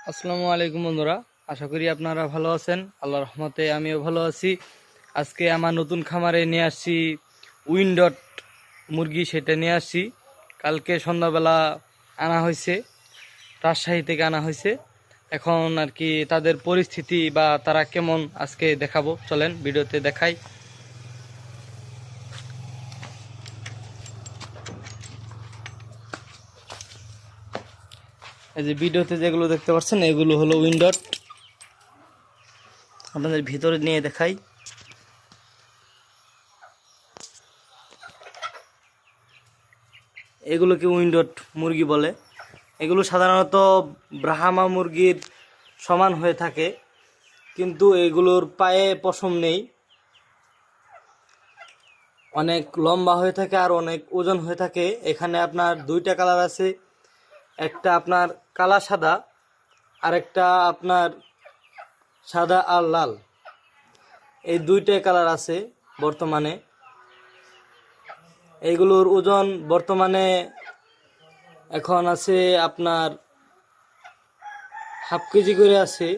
আসসালামু আলাইকুম বন্ধুরা, আশা করি আপনারা ভালো আছেন। আল্লাহর রহমতে আমিও ভালো আছি। আজকে আমার নতুন খামারে নিয়ে আসছি উইন্ডট মুরগি, সেটা নিয়ে আসছি। কালকে সন্ধ্যাবেলা আনা হয়েছে, রাজশাহী থেকে আনা হয়েছে। এখন আর কি তাদের পরিস্থিতি বা তারা কেমন আজকে দেখাবো, চলেন ভিডিওতে দেখাই। এই যে ভিডিওতে যেগুলো দেখতে পাচ্ছেন এগুলো হলো উইন্ডট। আপনাদের ভিতরে নিয়ে দেখাই। এগুলোকে উইন্ডট মুরগি বলে। এগুলো সাধারণত ব্রাহ্মা মুরগির সমান হয়ে থাকে, কিন্তু এগুলোর পায়ে পশম নেই, অনেক লম্বা হয়ে থাকে আর অনেক ওজন হয়ে থাকে। এখানে আপনার দুইটা কালার আছে, একটা আপনার কালা সাদা আর একটা আপনার সাদা আর লাল। এই দুইটাই কালার আছে বর্তমানে। এইগুলোর ওজন বর্তমানে এখন আছে আপনার হাফ কেজি করে আছে।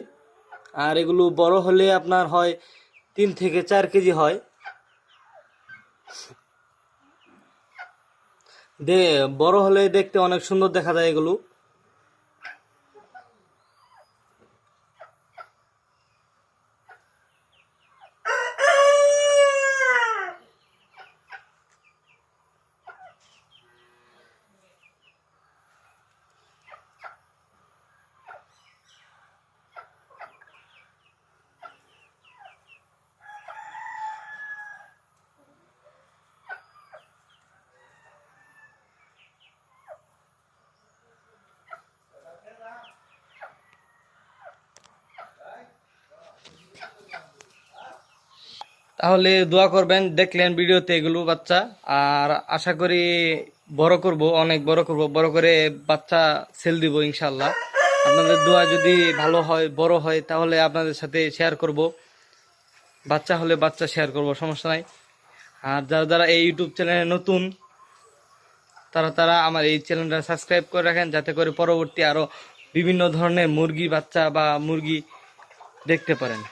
আর এগুলো বড় হলে আপনার হয় 3 থেকে 4 কেজি হয়। বড় হলে দেখতে অনেক সুন্দর দেখা যায় এগুলো। তাহলে দোয়া করবেন, দেখলেন ভিডিওতে এগুলো বাচ্চা। আর আশা করি বড় করব, অনেক বড় করব, বড় করে বাচ্চা সেল দিব ইনশাল্লাহ। আপনাদের দোয়া যদি ভালো হয়, বড় হয়, তাহলে আপনাদের সাথে শেয়ার করব। বাচ্চা হলে বাচ্চা শেয়ার করব, সমস্যা নাই। আর যারা যারা এই ইউটিউব চ্যানেলে নতুন, তারা তারা আমার এই চ্যানেলটা সাবস্ক্রাইব করে রাখেন, যাতে করে পরবর্তী আরও বিভিন্ন ধরনের মুরগি বাচ্চা বা মুরগি দেখতে পারেন।